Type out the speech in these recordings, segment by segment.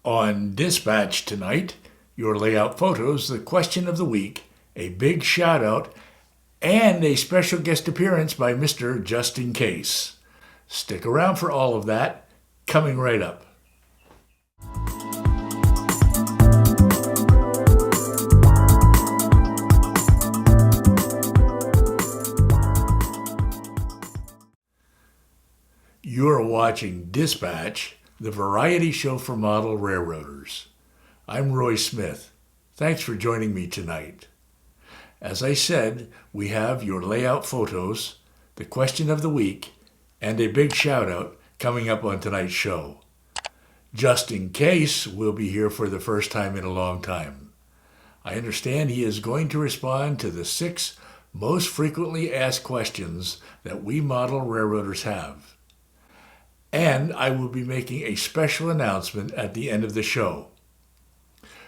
On Dispatch tonight, your layout photos, the question of the week, a big shout out, and a special guest appearance by Mr. Just In Case. Stick around for all of that, coming right up. You're watching Dispatch, the variety show for model railroaders. I'm Roy Smith. Thanks for joining me tonight. As I said, we have your layout photos, the question of the week, and a big shout out coming up on tonight's show. Just In Case will be here for the first time in a long time. I understand he is going to respond to the 6 most frequently asked questions that we model railroaders have. And I will be making a special announcement at the end of the show.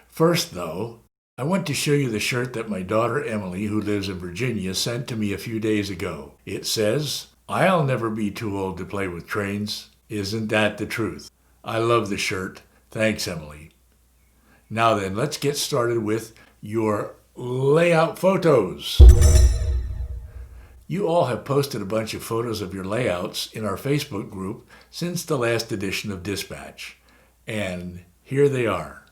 First, though, I want to show you the shirt that my daughter Emily, who lives in Virginia, sent to me a few days ago. It says, "I'll never be too old to play with trains." Isn't that the truth? I love the shirt. Thanks, Emily. Now then, let's get started with your layout photos. You all have posted a bunch of photos of your layouts in our Facebook group since the last edition of Dispatch. And here they are.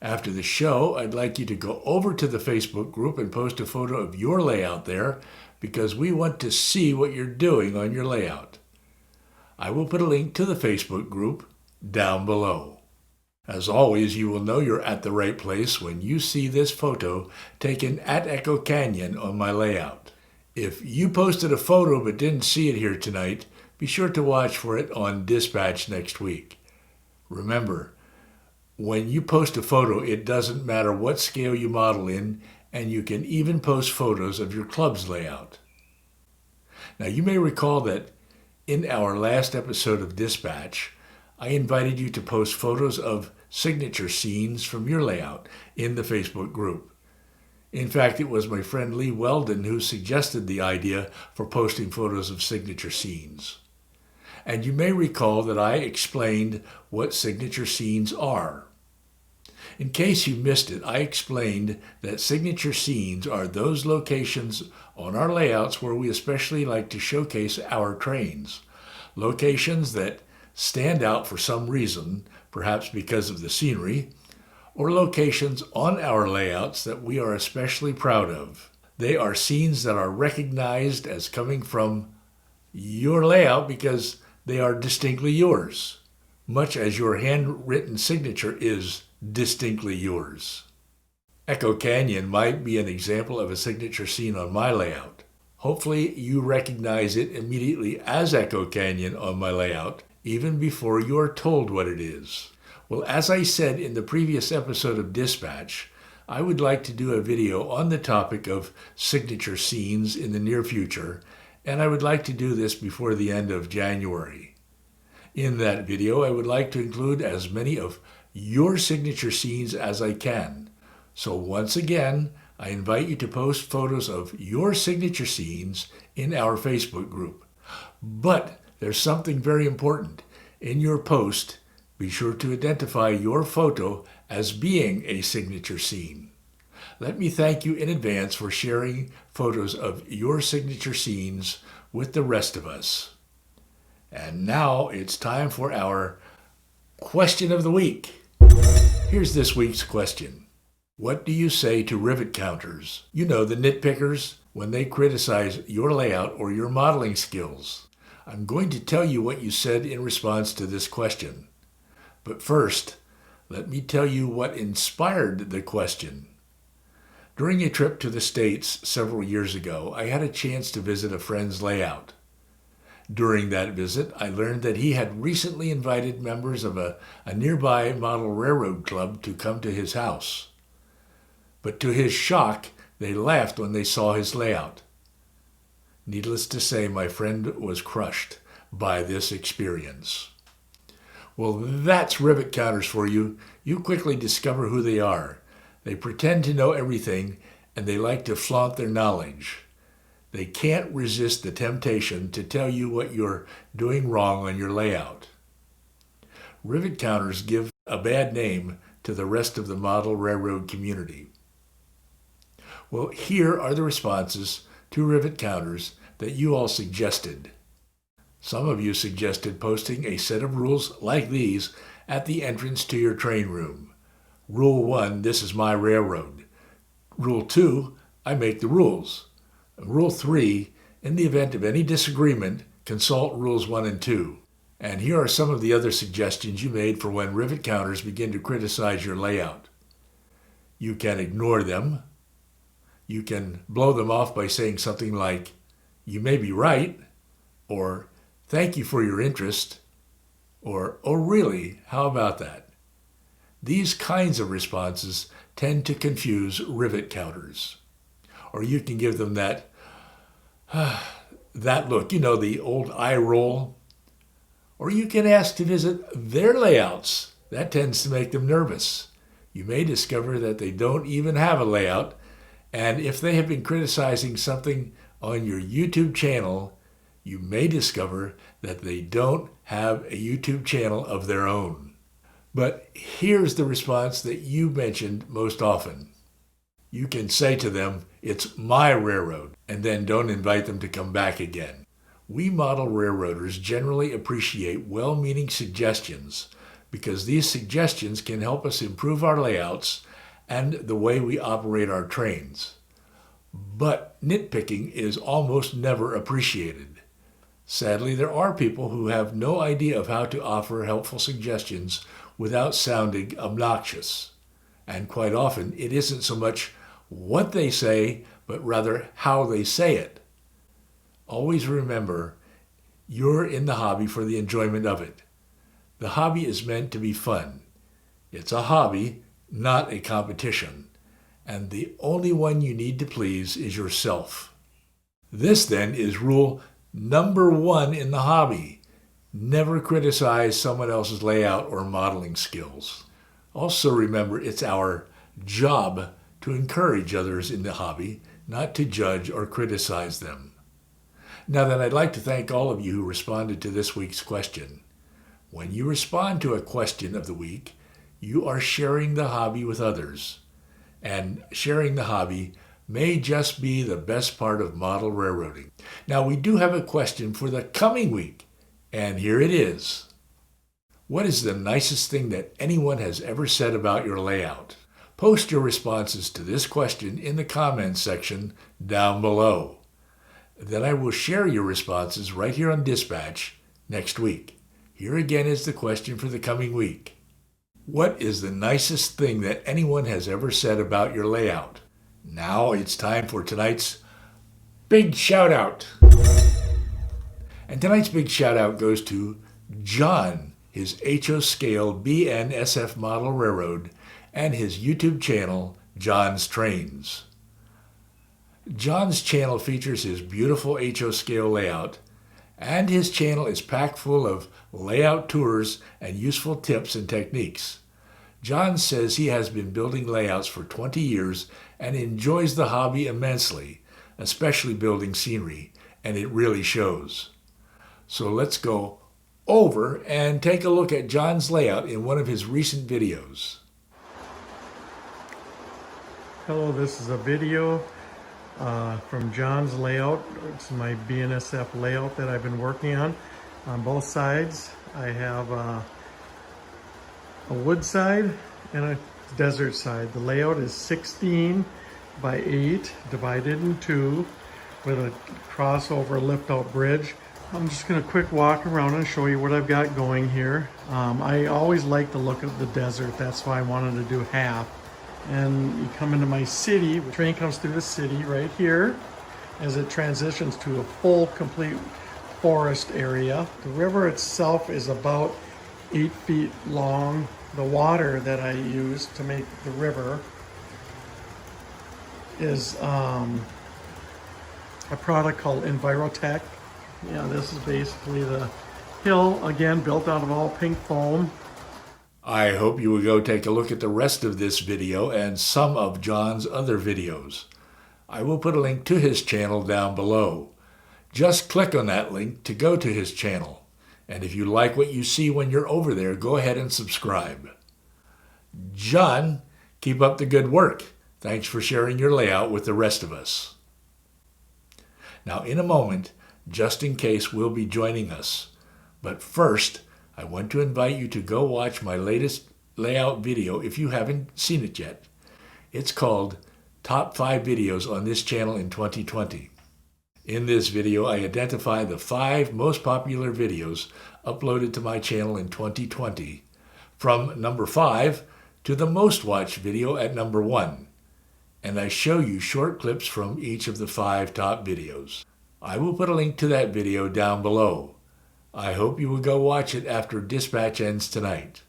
After the show, I'd like you to go over to the Facebook group and post a photo of your layout there because we want to see what you're doing on your layout. I will put a link to the Facebook group down below. As always, you will know you're at the right place when you see this photo taken at Echo Canyon on my layout. If you posted a photo but didn't see it here tonight, be sure to watch for it on Dispatch next week. Remember, when you post a photo, it doesn't matter what scale you model in, and you can even post photos of your club's layout. Now, you may recall that in our last episode of Dispatch, I invited you to post photos of signature scenes from your layout in the Facebook group. In fact, it was my friend Lee Weldon who suggested the idea for posting photos of signature scenes. And you may recall that I explained what signature scenes are. In case you missed it, I explained that signature scenes are those locations on our layouts where we especially like to showcase our trains. Locations that stand out for some reason, perhaps because of the scenery, or locations on our layouts that we are especially proud of. They are scenes that are recognized as coming from your layout because they are distinctly yours, much as your handwritten signature is distinctly yours. Echo Canyon might be an example of a signature scene on my layout. Hopefully you recognize it immediately as Echo Canyon on my layout, even before you are told what it is. Well, as I said in the previous episode of Dispatch, I would like to do a video on the topic of signature scenes in the near future, and I would like to do this before the end of January. In that video, I would like to include as many of your signature scenes as I can. So once again, I invite you to post photos of your signature scenes in our Facebook group. But there's something very important. In your post, be sure to identify your photo as being a signature scene. Let me thank you in advance for sharing photos of your signature scenes with the rest of us. And now it's time for our question of the week. Here's this week's question. What do you say to rivet counters? You know, the nitpickers, when they criticize your layout or your modeling skills. I'm going to tell you what you said in response to this question. But first, let me tell you what inspired the question. During a trip to the States several years ago, I had a chance to visit a friend's layout. During that visit, I learned that he had recently invited members of a nearby model railroad club to come to his house. But to his shock, they laughed when they saw his layout. Needless to say, my friend was crushed by this experience. Well, that's rivet counters for you. You quickly discover who they are. They pretend to know everything, and they like to flaunt their knowledge. They can't resist the temptation to tell you what you're doing wrong on your layout. Rivet counters give a bad name to the rest of the model railroad community. Well, here are the responses to rivet counters that you all suggested. Some of you suggested posting a set of rules like these at the entrance to your train room. Rule 1, this is my railroad. Rule 2, I make the rules. Rule 3, in the event of any disagreement, consult rules 1 and 2. And here are some of the other suggestions you made for when rivet counters begin to criticize your layout. You can ignore them. You can blow them off by saying something like, "You may be right," or "Thank you for your interest," or "Oh really, how about that?" These kinds of responses tend to confuse rivet counters. Or you can give them that look, you know, the old eye roll. Or you can ask to visit their layouts. That tends to make them nervous. You may discover that they don't even have a layout, and if they have been criticizing something on your YouTube channel, you may discover that they don't have a YouTube channel of their own. But here's the response that you mentioned most often. You can say to them, "It's my railroad," and then don't invite them to come back again. We model railroaders generally appreciate well-meaning suggestions because these suggestions can help us improve our layouts and the way we operate our trains. But nitpicking is almost never appreciated. Sadly, there are people who have no idea of how to offer helpful suggestions without sounding obnoxious. And quite often, it isn't so much what they say, but rather how they say it. Always remember, you're in the hobby for the enjoyment of it. The hobby is meant to be fun. It's a hobby, not a competition. and the only one you need to please is yourself. This then is rule number 1 in the hobby. Never criticize someone else's layout or modeling skills. Also remember, it's our job to encourage others in the hobby, not to judge or criticize them. Now then, I'd like to thank all of you who responded to this week's question. When you respond to a question of the week, you are sharing the hobby with others. And sharing the hobby may just be the best part of model railroading. Now, we do have a question for the coming week, and here it is. What is the nicest thing that anyone has ever said about your layout? Post your responses to this question in the comments section down below. Then I will share your responses right here on Dispatch next week. Here again is the question for the coming week. What is the nicest thing that anyone has ever said about your layout? Now it's time for tonight's big shout out. And tonight's big shout out goes to John, his HO scale BNSF model railroad, and his YouTube channel, John's Trains. John's channel features his beautiful HO scale layout, and his channel is packed full of layout tours and useful tips and techniques. John says he has been building layouts for 20 years and enjoys the hobby immensely, especially building scenery, and it really shows. So let's go over and take a look at John's layout in one of his recent videos. Hello, this is a video from John's layout. It's my BNSF layout that I've been working on both sides. I have a wood side and a desert side. The layout is 16 by 8 divided in 2 with a crossover lift out bridge. I'm just going to quick walk around and show you what I've got going here. I always like the look of the desert. That's why I wanted to do half. And you come into my city, the train comes through the city right here as it transitions to a full complete forest area. The river itself is about 8 feet long. The water that I use to make the river is a product called Envirotech. Yeah, this is basically the hill, again, built out of all pink foam. I hope you will go take a look at the rest of this video and some of John's other videos. I will put a link to his channel down below. Just click on that link to go to his channel. And if you like what you see when you're over there, go ahead and subscribe. John, keep up the good work. Thanks for sharing your layout with the rest of us. Now, in a moment, Just In Case will be joining us. But first, I want to invite you to go watch my latest layout video if you haven't seen it yet. It's called Top 5 Videos on this channel in 2020. In this video, I identify the 5 most popular videos uploaded to my channel in 2020, from number 5 to the most watched video at number 1. And I show you short clips from each of the 5 top videos. I will put a link to that video down below. I hope you will go watch it after Dispatch ends tonight.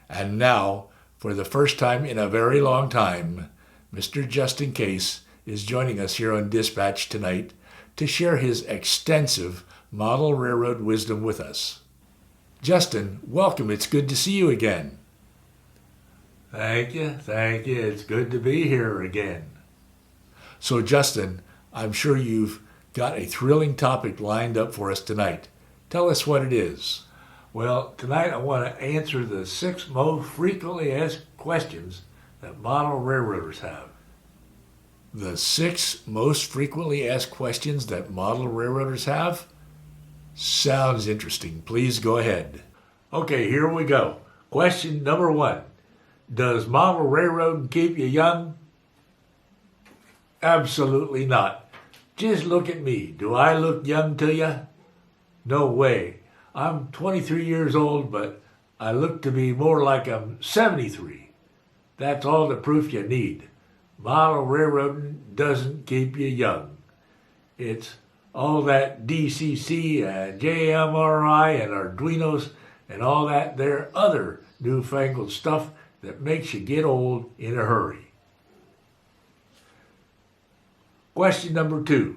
And now, for the first time in a very long time, Mr. Just In Case is joining us here on Dispatch tonight to share his extensive model railroad wisdom with us. Justin, welcome. It's good to see you again. Thank you. It's good to be here again. So, Justin, I'm sure you've got a thrilling topic lined up for us tonight. Tell us what it is. Well, tonight I want to answer the 6 most frequently asked questions that model railroaders have. The 6 most frequently asked questions that model railroaders have? Sounds interesting. Please go ahead. Okay, here we go. Question number 1. Does model railroading keep you young? Absolutely not. Just look at me. Do I look young to you? No way. I'm 23 years old, but I look to be more like I'm 73. That's all the proof you need. Model railroading doesn't keep you young. It's all that DCC and JMRI and Arduinos and all that there other newfangled stuff that makes you get old in a hurry. Question number 2.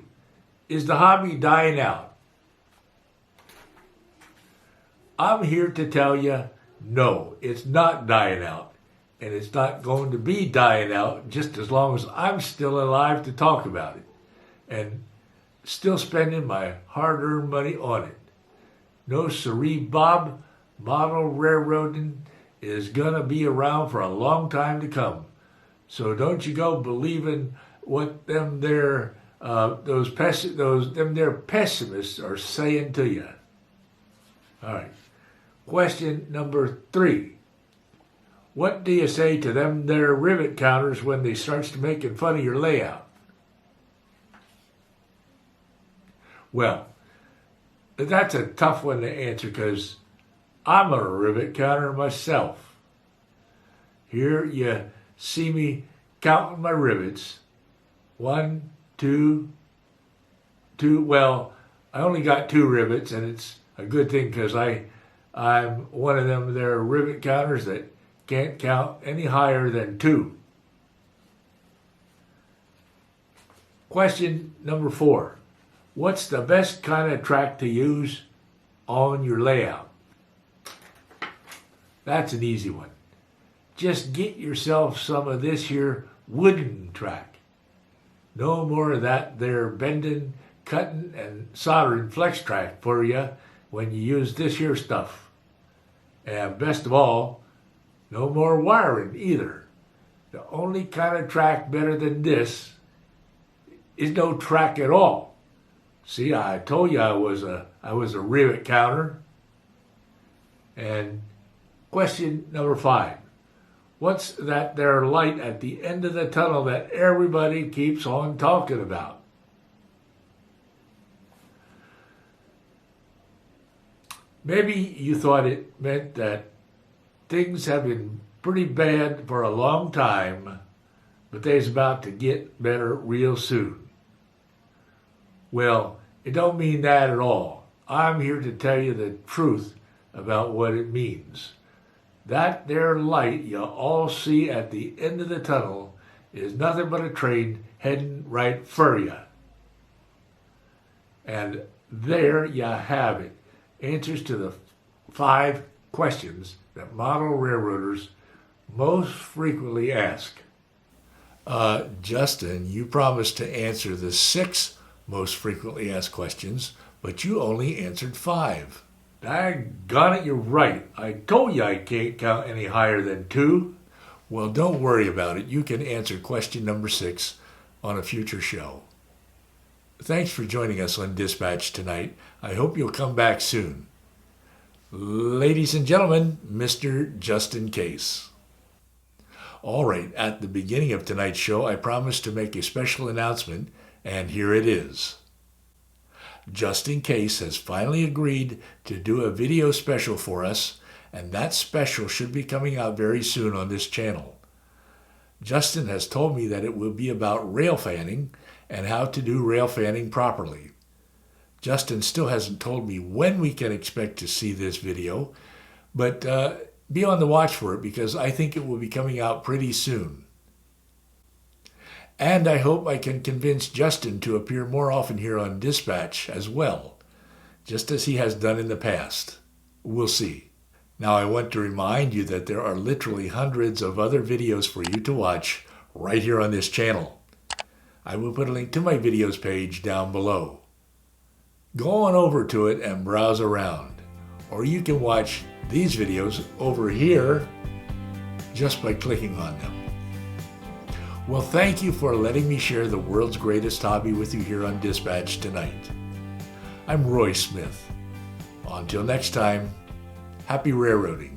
Is the hobby dying out? I'm here to tell you, no, it's not dying out. And it's not going to be dying out just as long as I'm still alive to talk about it. And still spending my hard-earned money on it. No siree, Bob, model railroading is gonna be around for a long time to come. So don't you go believing what them there pessimists are saying to you. All right. Question number 3. What do you say to them there rivet counters when they starts to making fun of your layout? Well, that's a tough one to answer because I'm a rivet counter myself. Here you see me counting my rivets. 1, 2, 2. Well, I only got 2 rivets, and it's a good thing because I'm one of them there rivet counters that can't count any higher than 2. Question number 4. What's the best kind of track to use on your layout? That's an easy one. Just get yourself some of this here wooden track. No more of that there bending, cutting, and soldering flex track for you when you use this here stuff. And best of all, no more wiring either. The only kind of track better than this is no track at all. See, I told you I was a rivet counter. And question number 5. What's that there light at the end of the tunnel that everybody keeps on talking about? Maybe you thought it meant that things have been pretty bad for a long time, but they's about to get better real soon. Well, it don't mean that at all. I'm here to tell you the truth about what it means. That there light you all see at the end of the tunnel is nothing but a train heading right for you. And there you have it. Answers to the 5 questions that model railroaders most frequently ask. Justin, you promised to answer the 6 most frequently asked questions, but you only answered 5. Daggone it, you're right. I told you I can't count any higher than 2. Well, don't worry about it. You can answer question number 6 on a future show. Thanks for joining us on Dispatch tonight. I hope you'll come back soon. Ladies and gentlemen, Mr. Justin Case. All right, at the beginning of tonight's show, I promised to make a special announcement, and here it is. Justin Case has finally agreed to do a video special for us, and that special should be coming out very soon on this channel. Justin has told me that it will be about rail fanning and how to do rail fanning properly. Justin still hasn't told me when we can expect to see this video, but be on the watch for it because I think it will be coming out pretty soon. And I hope I can convince Justin to appear more often here on Dispatch as well, just as he has done in the past. We'll see. Now I want to remind you that there are literally hundreds of other videos for you to watch right here on this channel. I will put a link to my videos page down below. Go on over to it and browse around, or you can watch these videos over here just by clicking on them. Well, thank you for letting me share the world's greatest hobby with you here on Dispatch tonight. I'm Roy Smith. Until next time, happy railroading.